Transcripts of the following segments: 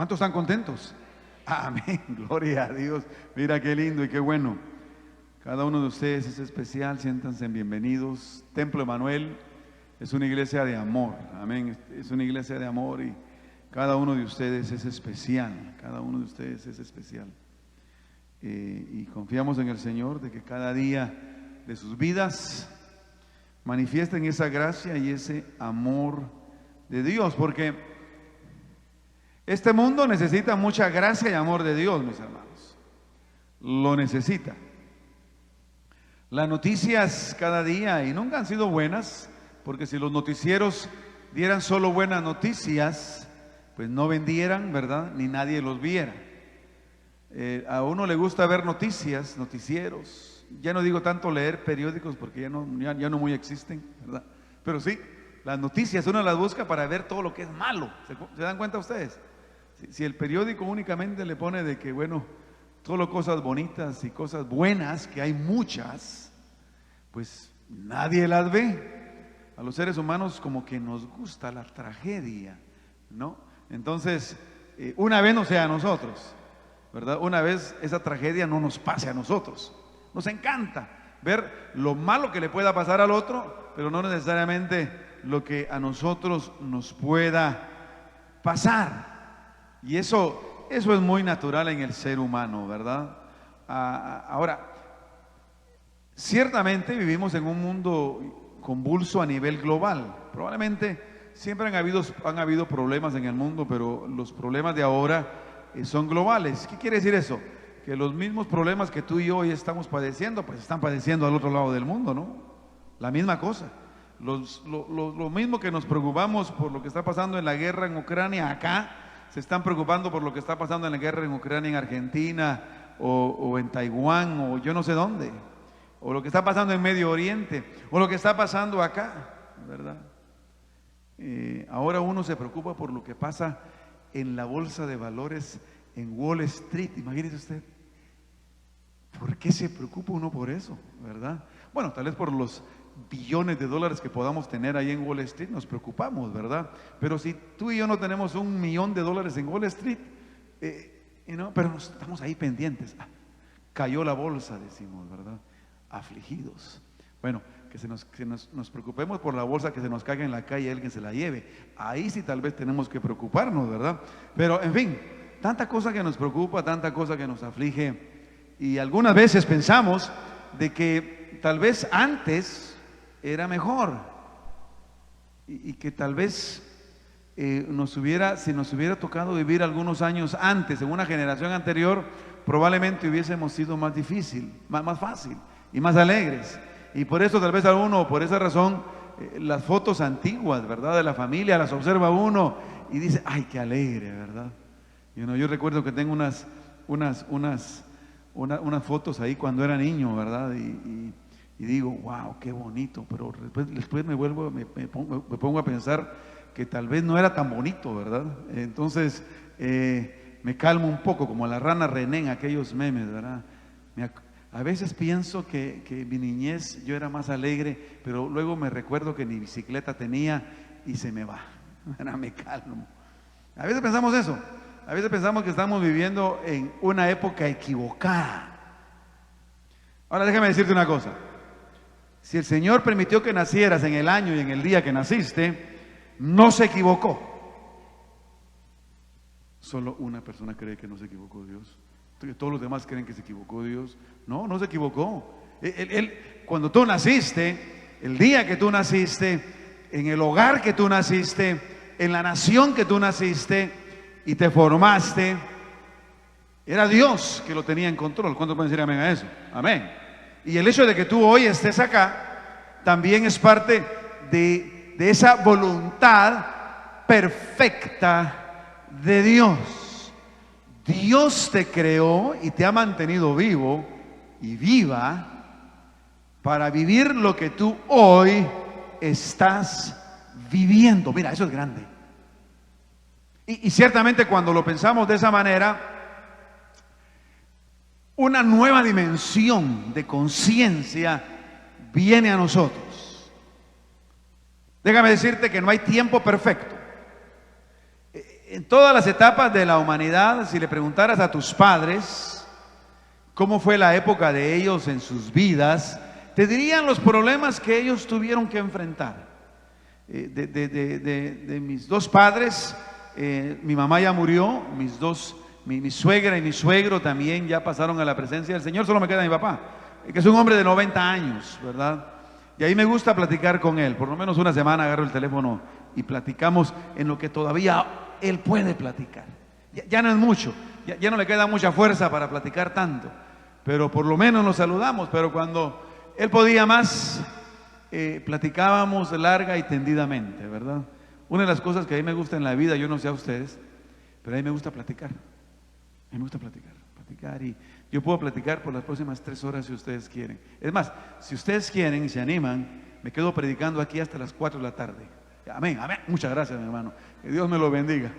¿Cuántos están contentos? Amén, gloria a Dios. Mira qué lindo y qué bueno. Cada uno de ustedes es especial, siéntanse bienvenidos. Templo Emanuel es una iglesia de amor, amén. Es una iglesia de amor y cada uno de ustedes es especial. Cada uno de ustedes es especial. Y confiamos en el Señor de que cada día de sus vidas manifiesten esa gracia y ese amor de Dios, porque este mundo necesita mucha gracia y amor de Dios, mis hermanos. Lo necesita. Las noticias cada día, y nunca han sido buenas, porque si los noticieros dieran solo buenas noticias, pues no vendieran, ¿verdad? Ni nadie los viera. A uno le gusta ver noticias, noticieros. Ya no digo tanto leer periódicos porque ya no muy existen, ¿verdad? Pero sí, las noticias uno las busca para ver todo lo que es malo. ¿Se dan cuenta ustedes? Si el periódico únicamente le pone de que, bueno, solo cosas bonitas y cosas buenas, que hay muchas, pues nadie las ve. A los seres humanos como que nos gusta la tragedia, ¿no? Entonces, una vez no sea a nosotros, ¿verdad? Una vez esa tragedia no nos pase a nosotros. Nos encanta ver lo malo que le pueda pasar al otro, pero no necesariamente lo que a nosotros nos pueda pasar. Y eso es muy natural en el ser humano, ¿verdad? Ahora, ciertamente vivimos en un mundo convulso a nivel global. Probablemente siempre han habido problemas en el mundo, pero los problemas de ahora son globales. ¿Qué quiere decir eso? Que los mismos problemas que tú y yo hoy estamos padeciendo, pues están padeciendo al otro lado del mundo, ¿no? La misma cosa. Lo mismo que nos preocupamos por lo que está pasando en la guerra en Ucrania, acá se están preocupando por lo que está pasando en la guerra en Ucrania, en Argentina, o en Taiwán, o yo no sé dónde, o lo que está pasando en Medio Oriente, o lo que está pasando acá, ¿verdad? Ahora uno se preocupa por lo que pasa en la bolsa de valores en Wall Street. Imagínese usted, ¿por qué se preocupa uno por eso, verdad? Bueno, tal vez por los billones de dólares que podamos tener ahí en Wall Street nos preocupamos, ¿verdad? Pero si tú y yo no tenemos $1 millón en Wall Street, pero estamos ahí pendientes. Cayó la bolsa, decimos, ¿verdad? Afligidos. Bueno, que nos preocupemos por la bolsa que se nos caiga en la calle y alguien se la lleve. Ahí sí tal vez tenemos que preocuparnos, ¿verdad? Pero en fin, tanta cosa que nos preocupa, tanta cosa que nos aflige, y algunas veces pensamos de que tal vez antes era mejor y que tal vez si nos hubiera tocado vivir algunos años antes, en una generación anterior, probablemente hubiésemos sido más fácil y más alegres. Y por eso tal vez por esa razón, las fotos antiguas, ¿verdad?, de la familia, las observa uno y dice, ay, qué alegre, ¿verdad? Yo recuerdo que tengo unas fotos ahí cuando era niño, ¿verdad? Y digo, wow, qué bonito, pero después me pongo a pensar que tal vez no era tan bonito, ¿verdad? Entonces me calmo un poco, como la rana René en aquellos memes, ¿verdad? A veces pienso que mi niñez yo era más alegre, pero luego me recuerdo que ni bicicleta tenía y se me va. Ahora me calmo. A veces pensamos eso. A veces pensamos que estamos viviendo en una época equivocada. Ahora déjame decirte una cosa. Si el Señor permitió que nacieras en el año y en el día que naciste, no se equivocó. Solo una persona cree que no se equivocó Dios. Todos los demás creen que se equivocó Dios. No se equivocó. Cuando tú naciste, el día que tú naciste, en el hogar que tú naciste, en la nación que tú naciste y te formaste, era Dios que lo tenía en control. ¿Cuántos pueden decir amén a eso? Amén. Y el hecho de que tú hoy estés acá también es parte de esa voluntad perfecta de Dios. Dios te creó y te ha mantenido vivo y viva para vivir lo que tú hoy estás viviendo. Mira, eso es grande. Y ciertamente cuando lo pensamos de esa manera, una nueva dimensión de conciencia viene a nosotros. Déjame decirte que no hay tiempo perfecto. En todas las etapas de la humanidad, si le preguntaras a tus padres cómo fue la época de ellos en sus vidas, te dirían los problemas que ellos tuvieron que enfrentar. De mis dos padres, mi mamá ya murió, mi suegra y mi suegro también ya pasaron a la presencia del Señor, solo me queda mi papá, que es un hombre de 90 años, ¿verdad? Y ahí me gusta platicar con él, por lo menos una semana agarro el teléfono y platicamos en lo que todavía él puede platicar. Ya no es mucho, ya no le queda mucha fuerza para platicar tanto, pero por lo menos nos saludamos. Pero cuando él podía más, platicábamos larga y tendidamente, ¿verdad? Una de las cosas que a mí me gusta en la vida, yo no sé a ustedes, pero a mí me gusta platicar. A mí me gusta platicar, y yo puedo platicar por las próximas 3 horas si ustedes quieren. Es más, si ustedes quieren y se animan, me quedo predicando aquí hasta las 4 de la tarde. Amén, amén. Muchas gracias, mi hermano. Que Dios me lo bendiga.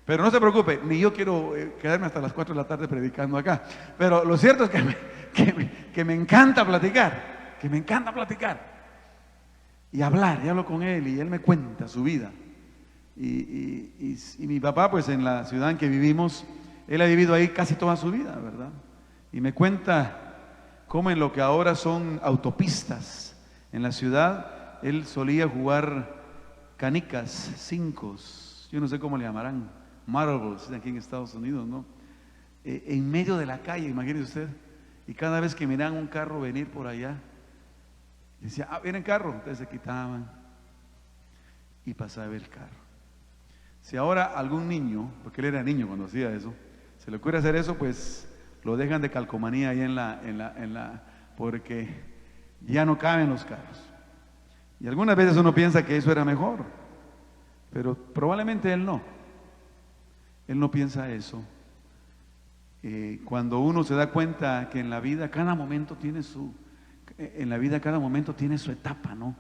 Pero no se preocupe, ni yo quiero quedarme hasta las 4 de la tarde predicando acá. Pero lo cierto es que me encanta platicar, y hablar. Y hablo con él y él me cuenta su vida. Y mi papá, pues en la ciudad en que vivimos, él ha vivido ahí casi toda su vida, ¿verdad? Y me cuenta cómo en lo que ahora son autopistas en la ciudad, él solía jugar canicas, cincos, yo no sé cómo le llamarán, marbles aquí en Estados Unidos, ¿no? En medio de la calle, imagínese usted. Y cada vez que miraban un carro venir por allá, decía, viene el carro, entonces se quitaban y pasaba el carro. Si ahora algún niño, porque él era niño cuando hacía eso, se le ocurre hacer eso, pues lo dejan de calcomanía ahí porque ya no caben los carros. Y algunas veces uno piensa que eso era mejor, pero probablemente él no piensa eso. Cuando uno se da cuenta que en la vida cada momento tiene su etapa, ¿no?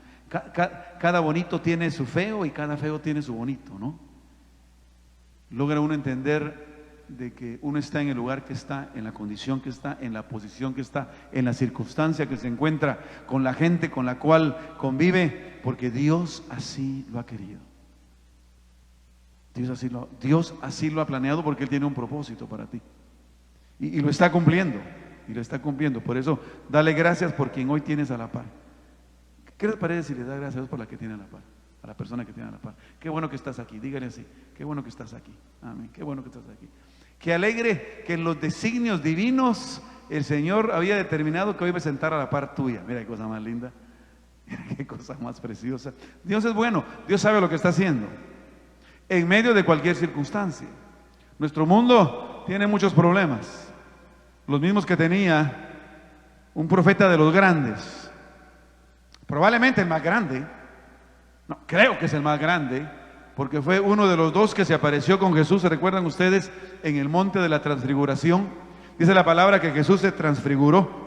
Cada bonito tiene su feo y cada feo tiene su bonito, ¿no? Logra uno entender de que uno está en el lugar que está, en la condición que está, en la posición que está, en la circunstancia que se encuentra, con la gente con la cual convive, porque Dios así lo ha querido. Dios así lo ha planeado, porque Él tiene un propósito para ti. Y lo está cumpliendo, Por eso, dale gracias por quien hoy tienes a la par. ¿Qué les parece si le da gracias a Dios por la que tiene a la par? A la persona que tiene a la par. Qué bueno que estás aquí, dígale así. Qué bueno que estás aquí. Amén. Qué bueno que estás aquí. Qué alegre que en los designios divinos el Señor había determinado que hoy me sentara a la par tuya. Mira qué cosa más linda. Mira qué cosa más preciosa. Dios es bueno. Dios sabe lo que está haciendo en medio de cualquier circunstancia. Nuestro mundo tiene muchos problemas, los mismos que tenía un profeta de los grandes, probablemente el más grande. No, creo que es el más grande, porque fue uno de los dos que se apareció con Jesús. ¿Se recuerdan ustedes en el monte de la transfiguración? Dice la palabra que Jesús se transfiguró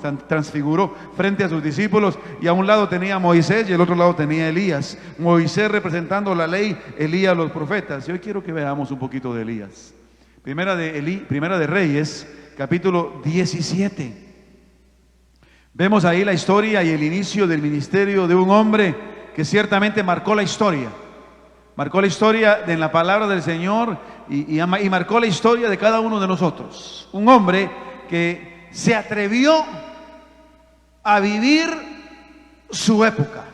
frente a sus discípulos, y a un lado tenía a Moisés y al otro lado tenía a Elías. Moisés representando la ley, Elías los profetas. Y hoy quiero que veamos un poquito de Elías. Primera de Reyes, capítulo 17. Vemos ahí la historia y el inicio del ministerio de un hombre que ciertamente marcó la historia en la palabra del Señor, y marcó la historia de cada uno de nosotros. Un hombre que se atrevió a vivir su época,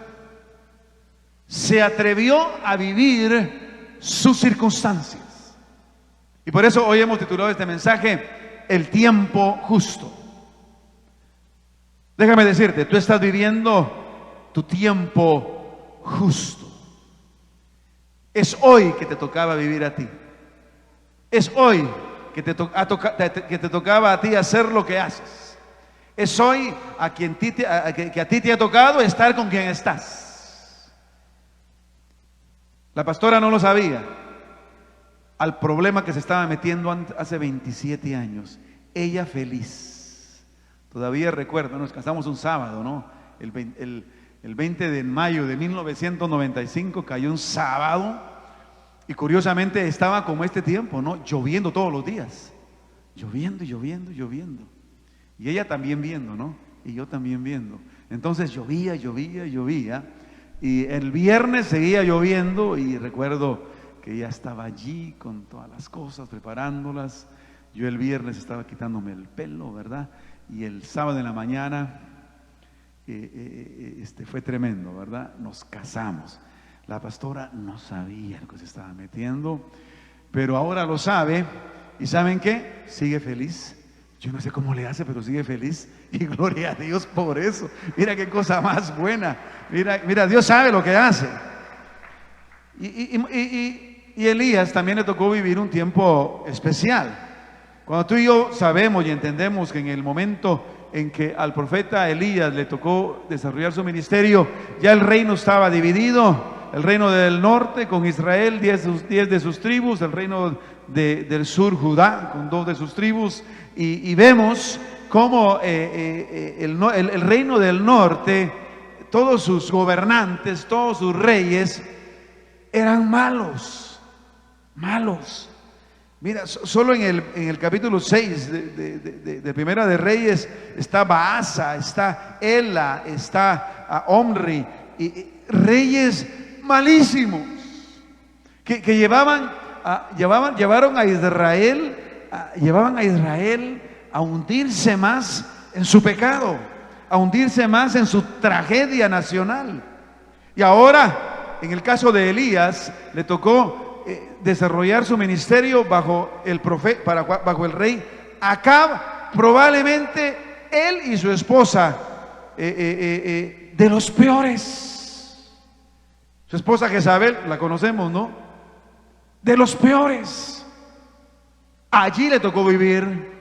se atrevió a vivir sus circunstancias, y por eso hoy hemos titulado este mensaje El tiempo justo. Déjame decirte, tú estás viviendo tu tiempo justo. Es hoy que te tocaba vivir a ti. Es hoy que te tocaba a ti hacer lo que haces. Es hoy que a ti te ha tocado estar con quien estás. La pastora no lo sabía, al problema que se estaba metiendo hace 27 años. Ella feliz. Todavía recuerdo, nos casamos un sábado, ¿no? El 20 de mayo de 1995 cayó un sábado, y curiosamente estaba como este tiempo, ¿no? Lloviendo todos los días. Lloviendo. Y ella también viendo, ¿no? Y yo también viendo. Entonces llovía. Y el viernes seguía lloviendo, y recuerdo que ya estaba allí con todas las cosas, preparándolas. Yo el viernes estaba quitándome el pelo, ¿verdad? Y el sábado en la mañana fue tremendo, ¿verdad? Nos casamos. La pastora no sabía lo que se estaba metiendo, pero ahora lo sabe. ¿Y saben qué? Sigue feliz. Yo no sé cómo le hace, pero sigue feliz. Y gloria a Dios por eso. Mira qué cosa más buena. Mira, Dios sabe lo que hace. Y Elías también le tocó vivir un tiempo especial. Cuando tú y yo sabemos y entendemos que en el momento en que al profeta Elías le tocó desarrollar su ministerio, ya el reino estaba dividido. El reino del norte con Israel, 10 de sus tribus, el reino del sur, Judá, con 2 de sus tribus, y vemos cómo el reino del norte, todos sus gobernantes, todos sus reyes, eran malos. Mira, solo en el capítulo 6 de Primera de Reyes está Baasa, está Ela, está Omri, y reyes malísimos que llevaron a Israel a hundirse más en su pecado, a hundirse más en su tragedia nacional. Y ahora, en el caso de Elías, le tocó desarrollar su ministerio bajo el rey Acab, probablemente él y su esposa de los peores. Su esposa Jezabel, la conocemos, ¿no? De los peores. Allí le tocó vivir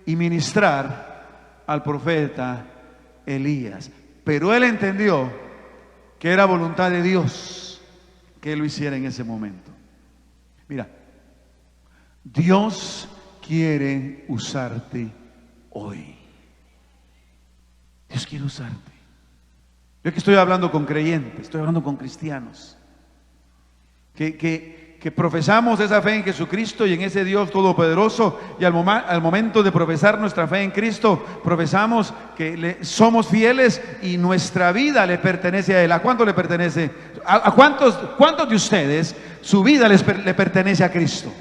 y ministrar al profeta Elías. Pero él entendió que era voluntad de Dios que él lo hiciera en ese momento. Mira, Dios quiere usarte hoy. Dios quiere usarte. Yo que estoy hablando con creyentes, estoy hablando con cristianos que profesamos esa fe en Jesucristo y en ese Dios todopoderoso, y al momento de profesar nuestra fe en Cristo, profesamos que somos fieles y nuestra vida le pertenece a Él. ¿A cuánto le pertenece? ¿A cuántos de ustedes su vida le pertenece a Cristo?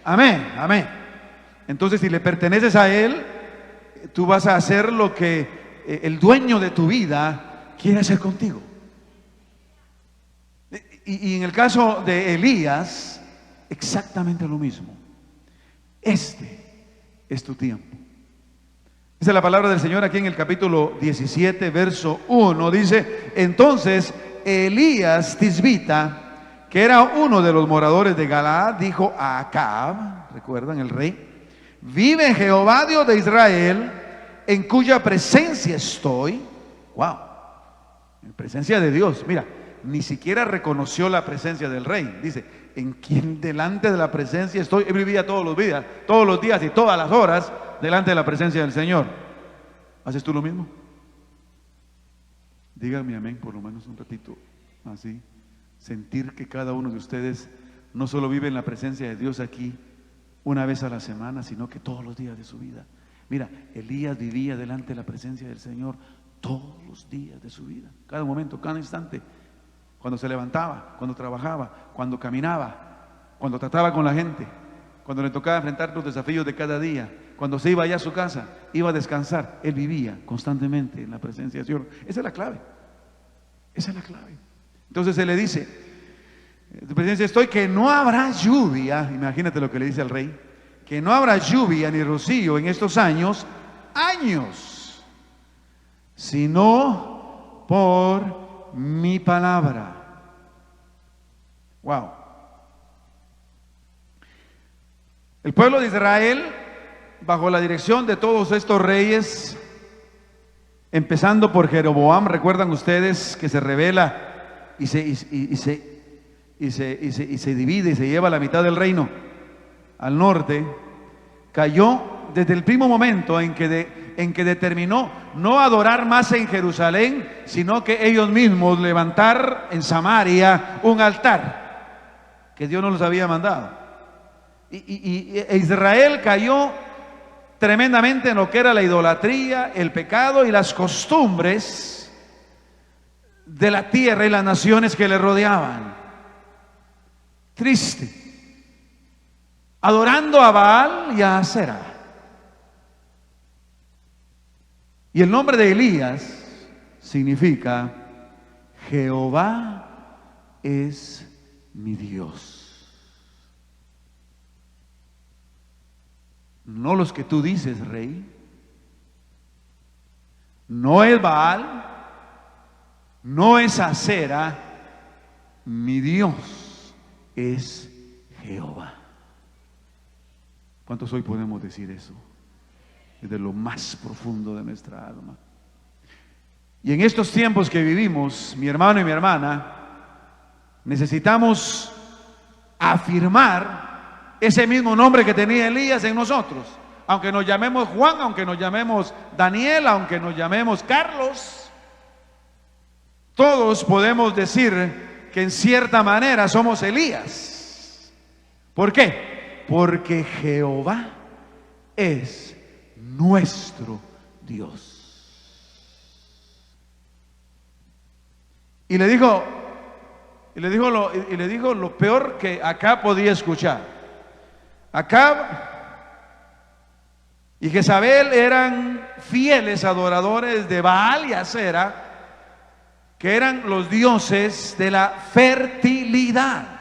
Amén, amén. Entonces, si le perteneces a Él, tú vas a hacer lo que el dueño de tu vida quiere hacer contigo. Y en el caso de Elías, exactamente lo mismo. Este es tu tiempo. Dice la palabra del Señor aquí en el capítulo 17, verso 1, dice: entonces Elías Tisbita, que era uno de los moradores de Galaad, dijo a Acab, ¿recuerdan el rey? Vive Jehová Dios de Israel, en cuya presencia estoy. Wow, en presencia de Dios. Mira, ni siquiera reconoció la presencia del rey. Dice: en quien delante de la presencia estoy. Él vivía todos los días y todas las horas delante de la presencia del Señor. ¿Haces tú lo mismo? Dígame amén, por lo menos un ratito así. Sentir que cada uno de ustedes no solo vive en la presencia de Dios aquí una vez a la semana, sino que todos los días de su vida. Mira, Elías vivía delante de la presencia del Señor todos los días de su vida, cada momento, cada instante. Cuando se levantaba, cuando trabajaba, cuando caminaba, cuando trataba con la gente, cuando le tocaba enfrentar los desafíos de cada día, cuando se iba allá a su casa, iba a descansar, él vivía constantemente en la presencia del Señor. Esa es la clave. Esa es la clave. Entonces se le dice: en tu presencia estoy, que no habrá lluvia. Imagínate lo que le dice al rey: que no habrá lluvia ni rocío en estos años, sino por mi palabra. Wow. El pueblo de Israel, bajo la dirección de todos estos reyes, empezando por Jeroboam, recuerdan ustedes que se rebela y se divide y se lleva la mitad del reino al norte, cayó desde el primer momento en que determinó no adorar más en Jerusalén, sino que ellos mismos levantar en Samaria un altar que Dios no los había mandado. E Israel cayó tremendamente en lo que era la idolatría, el pecado y las costumbres de la tierra y las naciones que le rodeaban. Triste. adorando a Baal y a Asera. Y el nombre de Elías significa: Jehová es mi Dios. No los que tú dices, rey. No es Baal, no es Asera. Mi Dios es Jehová. ¿Cuántos hoy podemos decir eso? Desde lo más profundo de nuestra alma. Y en estos tiempos que vivimos, mi hermano y mi hermana, necesitamos afirmar ese mismo nombre que tenía Elías en nosotros. Aunque nos llamemos Juan, aunque nos llamemos Daniel, aunque nos llamemos Carlos, todos podemos decir que en cierta manera somos Elías. ¿Por qué? Porque Jehová es nuestro Dios. Y le dijo lo peor que Acab podía escuchar. Acab y Jezabel eran fieles adoradores de Baal y Asera, que eran los dioses de la fertilidad.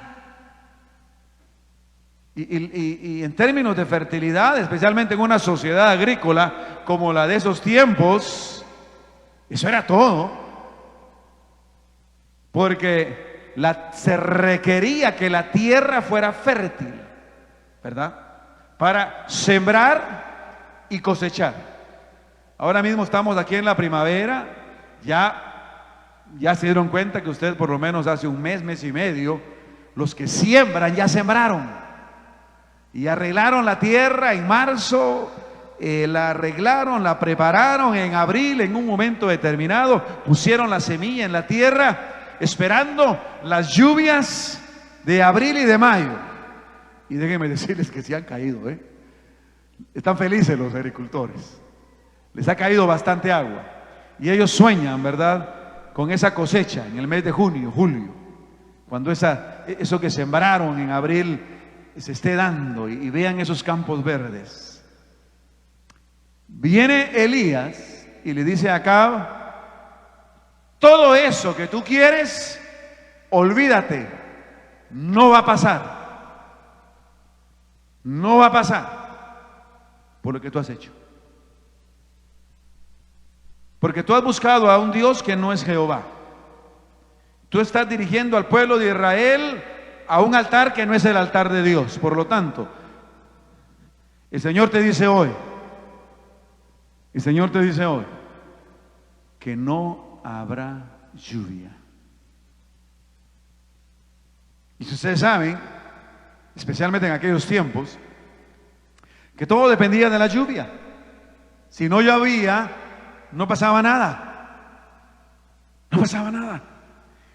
Y en términos de fertilidad, especialmente en una sociedad agrícola como la de esos tiempos, eso era todo. Porque se requería que la tierra fuera fértil, ¿verdad? Para sembrar y cosechar. Ahora mismo estamos aquí en la primavera, ya se dieron cuenta que ustedes por lo menos hace un mes y medio, los que siembran ya sembraron. Y arreglaron la tierra en marzo, la arreglaron, la prepararon en abril, en un momento determinado, pusieron la semilla en la tierra, esperando las lluvias de abril y de mayo. Y déjenme decirles que se han caído, Están felices los agricultores. Les ha caído bastante agua. Y ellos sueñan, ¿verdad?, con esa cosecha en el mes de junio, julio, cuando eso que sembraron en abril se esté dando y vean esos campos verdes. Viene Elías y le dice a Acab: todo eso que tú quieres, olvídate, no va a pasar. No va a pasar por lo que tú has hecho. Porque tú has buscado a un Dios que no es Jehová. Tú estás dirigiendo al pueblo de Israel a un altar que no es el altar de Dios. Por lo tanto, el Señor te dice hoy que no habrá lluvia. Y si ustedes saben, especialmente en aquellos tiempos, que todo dependía de la lluvia. Si no llovía, no pasaba nada. No pasaba nada.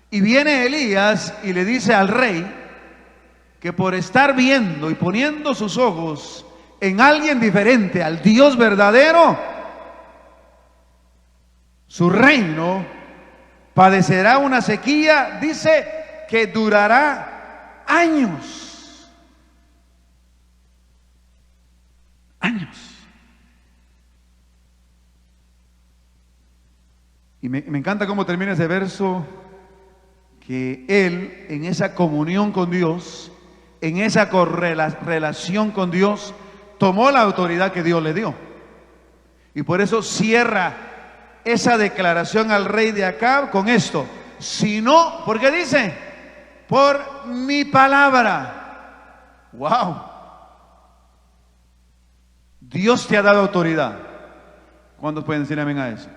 Y viene Elías y le dice al rey que por estar viendo y poniendo sus ojos en alguien diferente al Dios verdadero, su reino padecerá una sequía, dice, que durará años. Años. Y me encanta cómo termina ese verso, que él, en esa comunión con Dios, en esa relación con Dios, tomó la autoridad que Dios le dio. Y por eso cierra esa declaración al rey de Acab con esto: si no, ¿por qué dice? Por mi palabra. ¡Wow! Dios te ha dado autoridad. ¿Cuántos pueden decir amén a eso?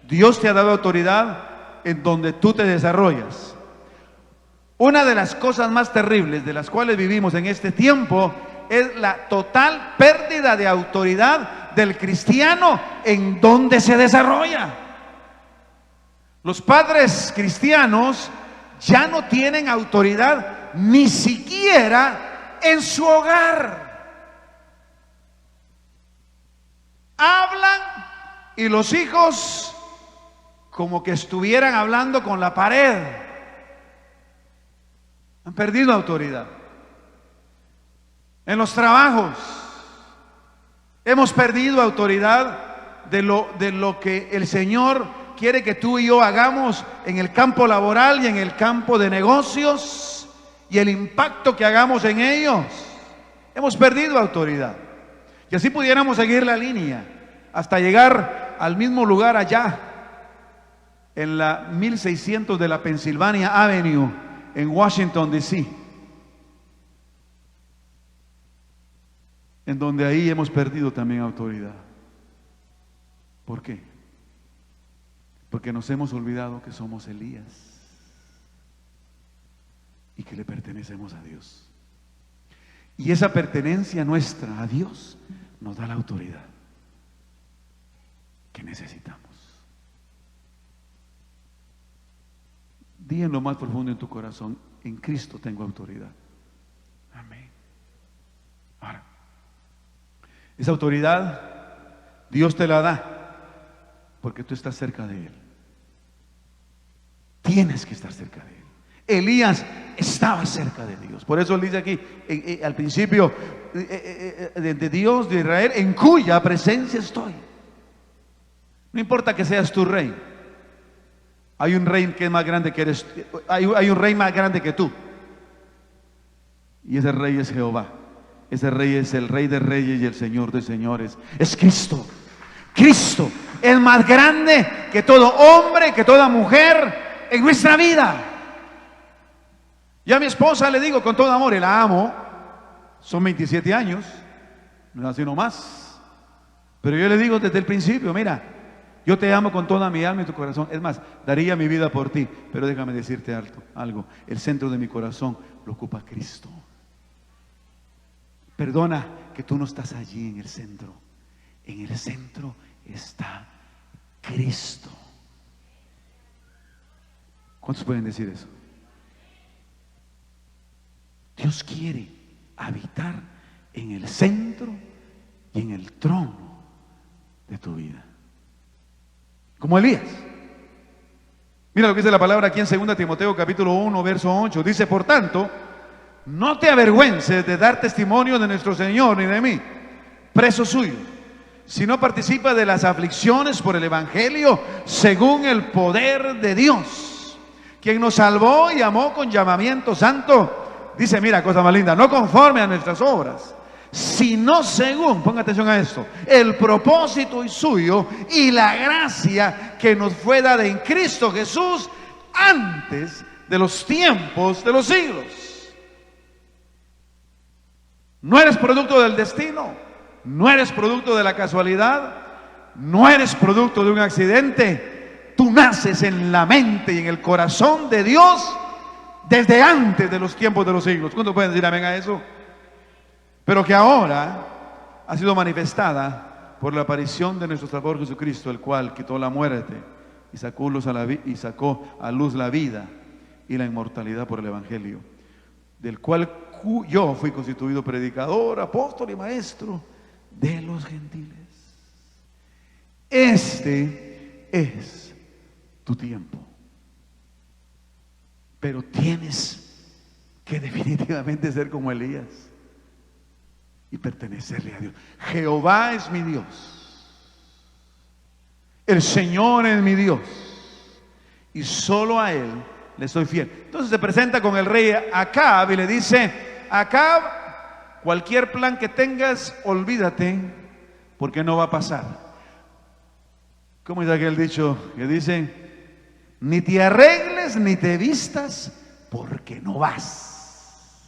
Dios te ha dado autoridad en donde tú te desarrollas. Una de las cosas más terribles de las cuales vivimos en este tiempo es la total pérdida de autoridad del cristiano en donde se desarrolla. Los padres cristianos ya no tienen autoridad ni siquiera en su hogar. Hablan y los hijos como que estuvieran hablando con la pared. Han perdido autoridad. En los trabajos hemos perdido autoridad de lo que el Señor quiere que tú y yo hagamos en el campo laboral y en el campo de negocios, y el impacto que hagamos en ellos. Hemos perdido autoridad. Y así pudiéramos seguir la línea hasta llegar al mismo lugar allá, en la 1600 de la Pennsylvania Avenue, en Washington, D.C., en donde ahí hemos perdido también autoridad. ¿Por qué? Porque nos hemos olvidado que somos Elías y que le pertenecemos a Dios. Y esa pertenencia nuestra a Dios nos da la autoridad que necesitamos. Di en lo más profundo en tu corazón: en Cristo tengo autoridad. Amén. Ahora, esa autoridad Dios te la da porque tú estás cerca de Él. Tienes que estar cerca de Él. Elías estaba cerca de Dios. Por eso él dice aquí al principio de Dios de Israel, en cuya presencia estoy. No importa que seas tu rey, hay un rey que es más grande que eres. Hay un rey más grande que tú, y ese rey es Jehová. Ese rey es el Rey de Reyes y el Señor de Señores. Es Cristo. Cristo es más grande que todo hombre, que toda mujer en nuestra vida. Yo a mi esposa le digo con todo amor, y la amo. Son 27 años, no es así nomás. Pero yo le digo desde el principio: mira, yo te amo con toda mi alma y tu corazón. Es más, daría mi vida por ti. Pero déjame decirte algo. El centro de mi corazón lo ocupa Cristo. Perdona que tú no estás allí en el centro. En el centro está Cristo. ¿Cuántos pueden decir eso? Dios quiere habitar en el centro y en el trono de tu vida, como Elías. Mira lo que dice la palabra aquí en 2 Timoteo capítulo 1 verso 8. Dice: por tanto, no te avergüences de dar testimonio de nuestro Señor ni de mí, preso suyo, sino participa de las aflicciones por el evangelio según el poder de Dios, quien nos salvó y amó con llamamiento santo. Dice, mira, cosa más linda: no conforme a nuestras obras, sino según, ponga atención a esto, el propósito suyo y la gracia que nos fue dada en Cristo Jesús antes de los tiempos de los siglos. No eres producto del destino, no eres producto de la casualidad, no eres producto de un accidente. Tú naces en la mente y en el corazón de Dios desde antes de los tiempos de los siglos. ¿Cuántos pueden decir amén a eso? Pero que ahora ha sido manifestada por la aparición de nuestro Salvador Jesucristo, el cual quitó la muerte y sacó a luz la vida y la inmortalidad por el evangelio, del cual yo fui constituido predicador, apóstol y maestro de los gentiles. Este es tu tiempo, pero tienes que definitivamente ser como Elías y pertenecerle a Dios. Jehová es mi Dios, el Señor es mi Dios, y solo a Él le soy fiel. Entonces se presenta con el rey Acab y le dice: Acab, cualquier plan que tengas, olvídate, porque no va a pasar. ¿Cómo es aquel dicho que dice? Ni te arregles ni te vistas, porque no vas.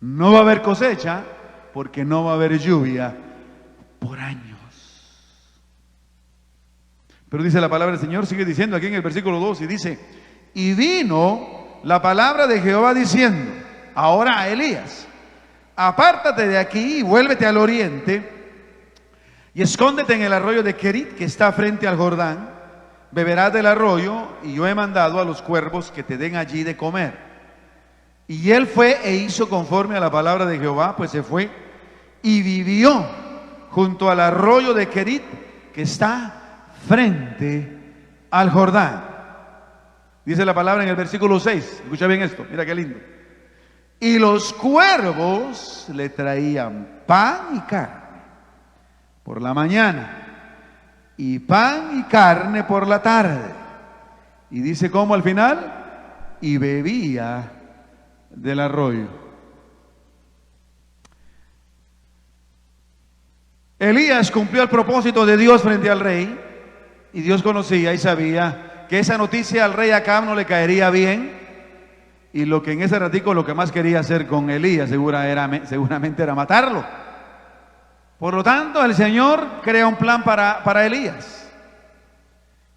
No va a haber cosecha, porque no va a haber lluvia por años. Pero dice la palabra del Señor, sigue diciendo aquí en el versículo 2, y dice: y vino la palabra de Jehová diciendo ahora a Elías: apártate de aquí y vuélvete al oriente y escóndete en el arroyo de Kerit, que está frente al Jordán. Beberás del arroyo, y yo he mandado a los cuervos que te den allí de comer. Y él fue e hizo conforme a la palabra de Jehová, pues se fue y vivió junto al arroyo de Kerit, que está frente al Jordán. Dice la palabra en el versículo 6, escucha bien esto, mira qué lindo. Y los cuervos le traían pan y carne por la mañana y pan y carne por la tarde. Y dice cómo al final, y bebía del arroyo. Elías cumplió el propósito de Dios frente al rey, y Dios conocía y sabía que esa noticia al rey Acab no le caería bien. Y lo que en ese ratico lo que más quería hacer con Elías seguramente era matarlo. Por lo tanto, el Señor crea un plan para Elías.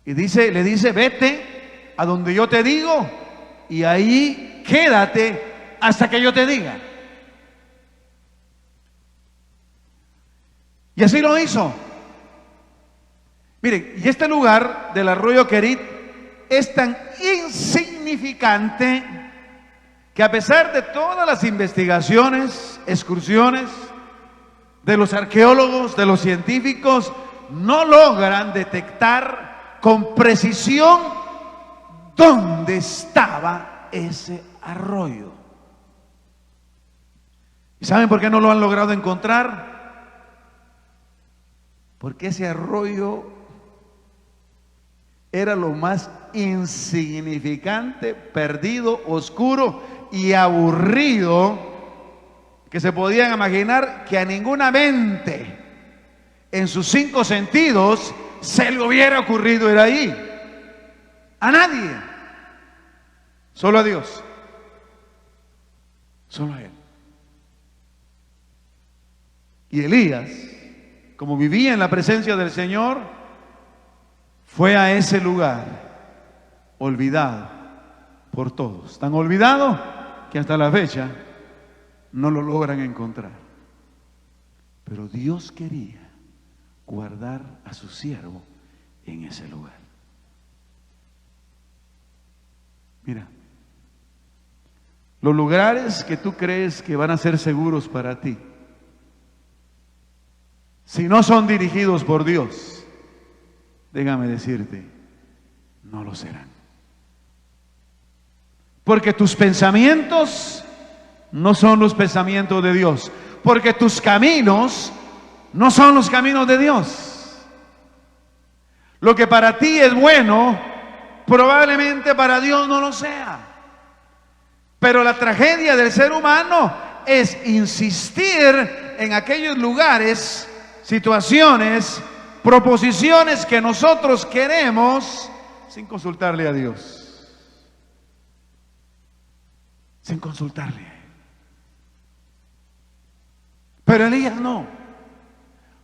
Y le dice, vete a donde yo te digo y ahí quédate hasta que yo te diga. Y así lo hizo. Miren, y este lugar del arroyo Querit es tan insignificante que a pesar de todas las investigaciones, excursiones de los arqueólogos, de los científicos, no logran detectar con precisión dónde estaba ese arroyo. ¿Y saben por qué no lo han logrado encontrar? Porque ese arroyo era lo más insignificante, perdido, oscuro y aburrido que se podían imaginar, que a ninguna mente en sus 5 sentidos se le hubiera ocurrido ir ahí. A nadie. Solo a Dios. Solo a Él. Y Elías, como vivía en la presencia del Señor, fue a ese lugar olvidado por todos. Tan olvidado que hasta la fecha no lo logran encontrar. Pero Dios quería guardar a su siervo en ese lugar. Mira, los lugares que tú crees que van a ser seguros para ti, si no son dirigidos por Dios, déjame decirte, no lo serán. Porque tus pensamientos no son los pensamientos de Dios. Porque tus caminos no son los caminos de Dios. Lo que para ti es bueno, probablemente para Dios no lo sea. Pero la tragedia del ser humano es insistir en aquellos lugares, situaciones, proposiciones que nosotros queremos sin consultarle a Dios. Sin consultarle a Él. Pero Elías no,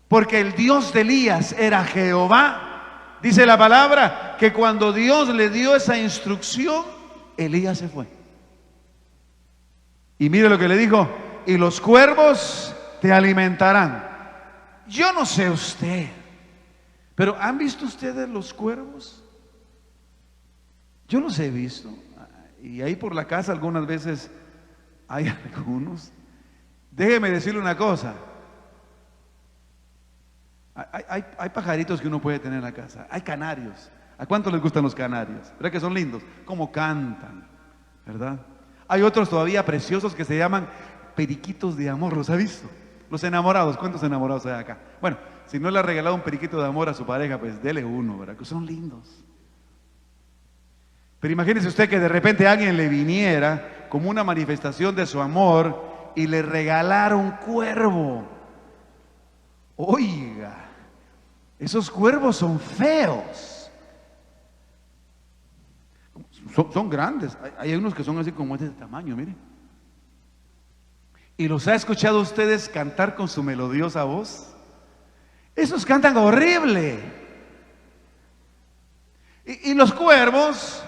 porque el Dios de Elías era Jehová. Dice la palabra que cuando Dios le dio esa instrucción, Elías se fue. Y mire lo que le dijo: y los cuervos te alimentarán. Yo no sé usted, pero ¿han visto ustedes los cuervos? Yo los he visto. Y ahí por la casa algunas veces hay algunos. Déjeme decirle una cosa. Hay pajaritos que uno puede tener en la casa. Hay canarios. ¿A cuántos les gustan los canarios? ¿Verdad que son lindos? Cómo cantan, ¿verdad? Hay otros todavía preciosos que se llaman periquitos de amor. ¿Los ha visto? Los enamorados. ¿Cuántos enamorados hay acá? Bueno, si no le ha regalado un periquito de amor a su pareja, pues dele uno, ¿verdad? Que son lindos. Pero imagínese usted que de repente alguien le viniera como una manifestación de su amor y le regalara un cuervo. Oiga, esos cuervos son feos. Son grandes. Hay unos que son así como de este tamaño, miren. ¿Y los ha escuchado ustedes cantar con su melodiosa voz? Esos cantan horrible. Y los cuervos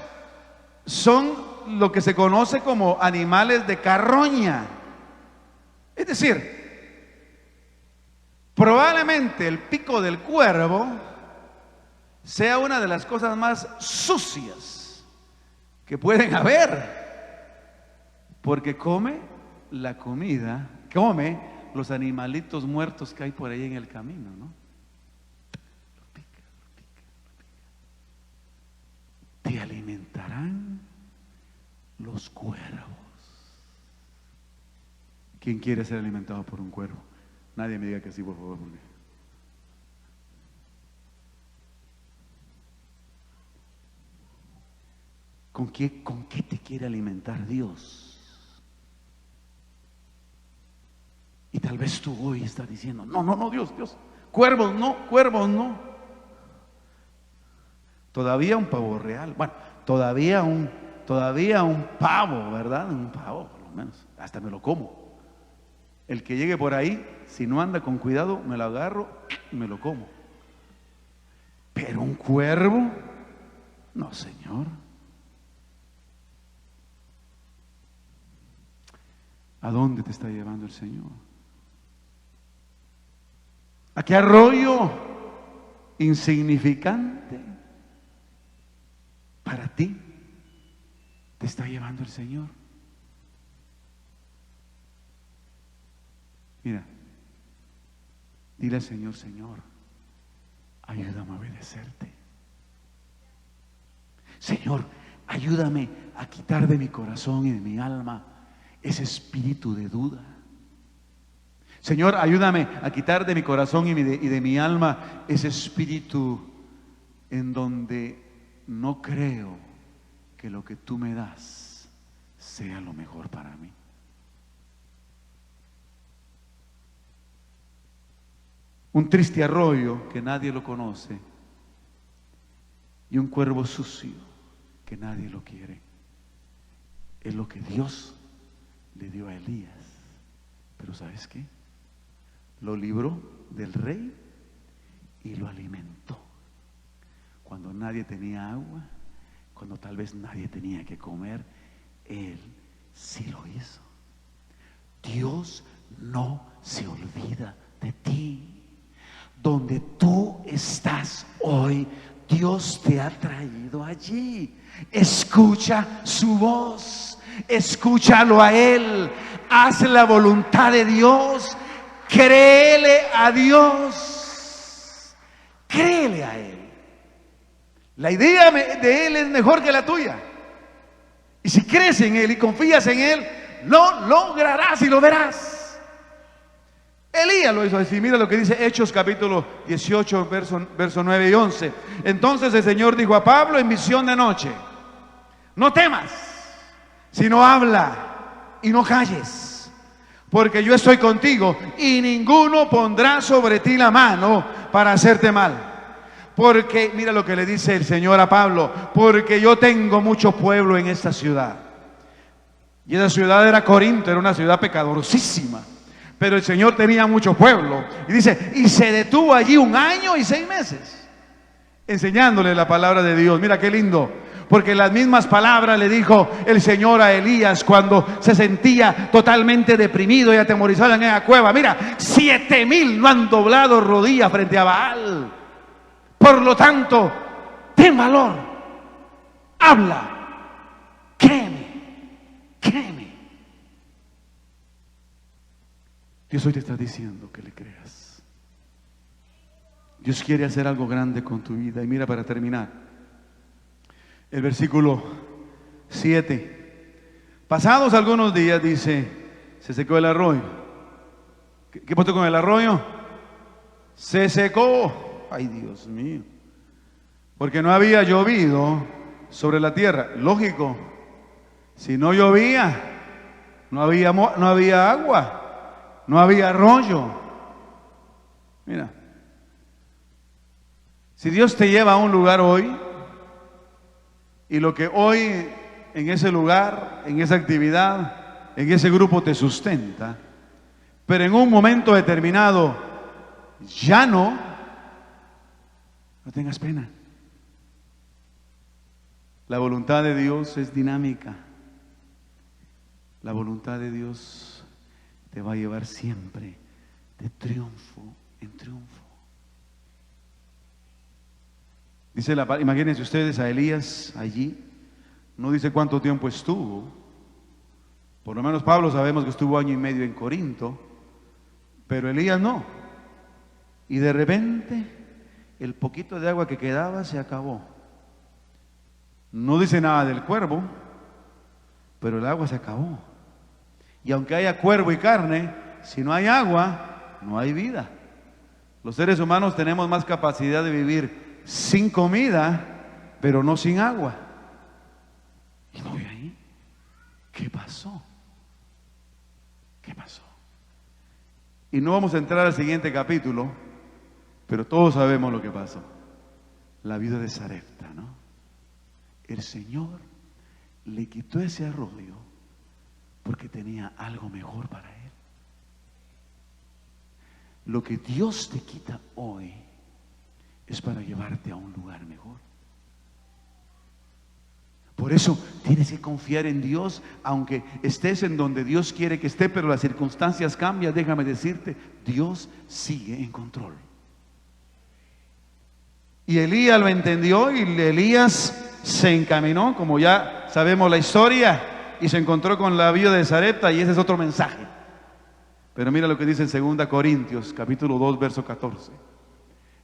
son lo que se conoce como animales de carroña. Es decir, probablemente el pico del cuervo sea una de las cosas más sucias que pueden haber, porque come la comida, come los animalitos muertos que hay por ahí en el camino, ¿no? Lo pica. Te alimentarán los cuervos. ¿Quién quiere ser alimentado por un cuervo? Nadie me diga que sí, por favor. Porque... ¿Con qué te quiere alimentar Dios? Y tal vez tú hoy estás diciendo, no, Dios, cuervos no. Todavía un pavo real, bueno, todavía un pavo, ¿verdad? Un pavo, por lo menos, hasta me lo como. El que llegue por ahí, si no anda con cuidado, me lo agarro y me lo como. Pero un cuervo, no, Señor. ¿A dónde te está llevando el Señor? ¿A qué arroyo insignificante para ti te está llevando el Señor? Mira, dile al Señor, Señor, ayúdame a obedecerte. Señor, ayúdame a quitar de mi corazón y de mi alma ese espíritu de duda. Señor, ayúdame a quitar de mi corazón y de mi alma ese espíritu en donde no creo que lo que tú me das sea lo mejor para mí. Un triste arroyo que nadie lo conoce y un cuervo sucio que nadie lo quiere. Es lo que Dios le dio a Elías. Pero ¿sabes qué? Lo libró del rey y lo alimentó. Cuando nadie tenía agua, cuando tal vez nadie tenía que comer, él sí lo hizo. Dios no se olvida de ti. Donde tú estás hoy, Dios te ha traído allí. Escucha su voz, escúchalo a Él, haz la voluntad de Dios, créele a Dios, créele a Él. La idea de Él es mejor que la tuya. Y si crees en Él y confías en Él, lo lograrás y lo verás. Elías lo hizo así. Mira lo que dice Hechos capítulo 18, verso 9 y 11. Entonces el Señor dijo a Pablo en visión de noche: no temas, sino habla y no calles, porque yo estoy contigo y ninguno pondrá sobre ti la mano para hacerte mal. Porque, mira lo que le dice el Señor a Pablo: porque yo tengo mucho pueblo en esta ciudad. Y esa ciudad era Corinto, era una ciudad pecadorosísima. Pero el Señor tenía mucho pueblo. Y dice, y se detuvo allí 1 año y 6 meses enseñándole la palabra de Dios. Mira qué lindo, porque las mismas palabras le dijo el Señor a Elías cuando se sentía totalmente deprimido y atemorizado en esa cueva. Mira, 7,000 no han doblado rodillas frente a Baal. Por lo tanto, ten valor, habla, créeme. Dios hoy te está diciendo que le creas. Dios quiere hacer algo grande con tu vida. Y mira, para terminar, el versículo 7. Pasados algunos días, dice, se secó el arroyo. ¿Qué pasó con el arroyo? Se secó. Ay, Dios mío. Porque no había llovido sobre la tierra. Lógico. Si no llovía, no había agua. No había arroyo. Mira, si Dios te lleva a un lugar hoy y lo que hoy en ese lugar, en esa actividad, en ese grupo te sustenta, pero en un momento determinado ya no tengas pena. La voluntad de Dios es dinámica. La voluntad de Dios te va a llevar siempre de triunfo en triunfo. Dice imagínense ustedes a Elías allí, no dice cuánto tiempo estuvo. Por lo menos Pablo sabemos que estuvo 1 año y medio en Corinto, pero Elías no. Y de repente el poquito de agua que quedaba se acabó. No dice nada del cuervo, pero el agua se acabó. Y aunque haya cuervo y carne, si no hay agua, no hay vida. Los seres humanos tenemos más capacidad de vivir sin comida, pero no sin agua. ¿Y no ve ahí? ¿Qué pasó? ¿Qué pasó? Y no vamos a entrar al siguiente capítulo, pero todos sabemos lo que pasó. La vida de Sarepta, ¿no? El Señor le quitó ese arroyo porque tenía algo mejor para él. Lo que Dios te quita hoy es para llevarte a un lugar mejor. Por eso tienes que confiar en Dios, aunque estés en donde Dios quiere que esté, pero las circunstancias cambian. Déjame decirte, Dios sigue en control. Y Elías lo entendió, y Elías se encaminó, como ya sabemos la historia, y se encontró con la viuda de Sarepta, y ese es otro mensaje. Pero mira lo que dice en 2 Corintios, capítulo 2, verso 14.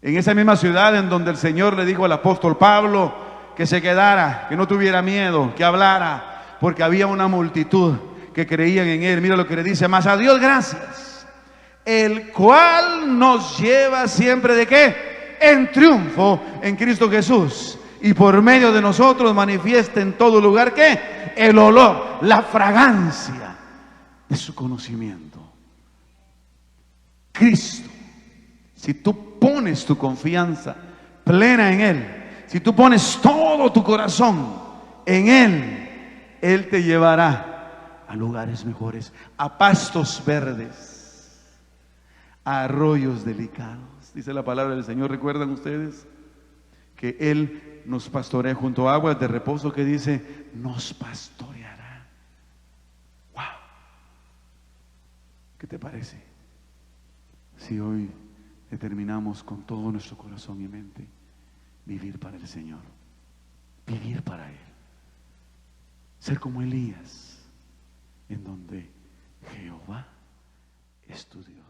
En esa misma ciudad en donde el Señor le dijo al apóstol Pablo que se quedara, que no tuviera miedo, que hablara, porque había una multitud que creían en él. Mira lo que le dice: mas a Dios gracias, el cual nos lleva siempre ¿de qué? En triunfo en Cristo Jesús, y por medio de nosotros manifiesta en todo lugar ¿qué? El olor, la fragancia de su conocimiento. Cristo, si tú pones tu confianza plena en Él, si tú pones todo tu corazón en Él, Él te llevará a lugares mejores, a pastos verdes, a arroyos delicados. Dice la palabra del Señor, ¿recuerdan ustedes? Que Él nos pastorea junto a aguas de reposo, que dice, nos pastoreará. ¡Wow! ¿Qué te parece? Si hoy determinamos con todo nuestro corazón y mente vivir para el Señor, vivir para Él, ser como Elías, en donde Jehová es tu Dios.